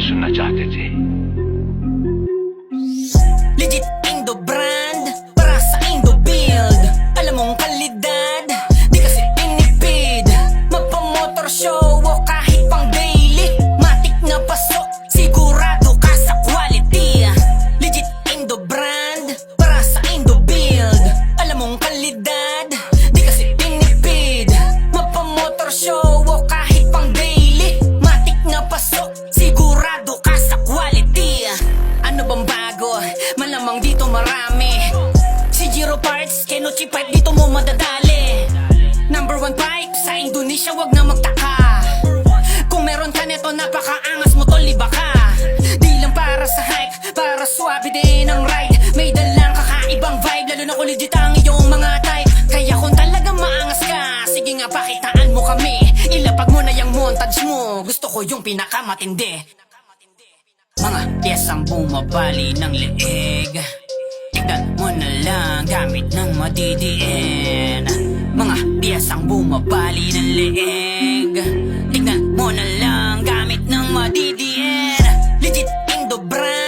सुनना चाहते थे। Legit Indo brand, para sa Indo build. Alam mong kalidad, di kasi tinipid. Mapamotor show o kahit pang daily, matik na pasok, sigurado ka sa quality. Legit Indo brand, para sa Indo build. Alam mong kalidad, di kasi tinipid. Mapamotor show o kahit pang daily, matik na pasok, sigurado ka sa quality. Ano bang bago? Malamang dito marami. Si Giro Parts, Kenochi Pipe, dito mo madadali. Number 1 pipe sa Indonesia, wag na magtaka. Kung meron ka neto, napakaangas mo tol, iba ka. Di lang para sa hike, para swabe din ang ride. May dalang kakaibang vibe, lalo na kung legit ang iyong mga type. Kaya kung talagang maangas ka, sige nga pakitaan mo kami. Ilapag mo na yung montage mo, gusto ko yung pinakamatindi. Mga piyesang bumabali ng leeg, tignan mo na lang gamit ng madidiin. Mga piyesang bumabali ng leeg, tignan mo na lang gamit ng madidiin. Legit Indo brand.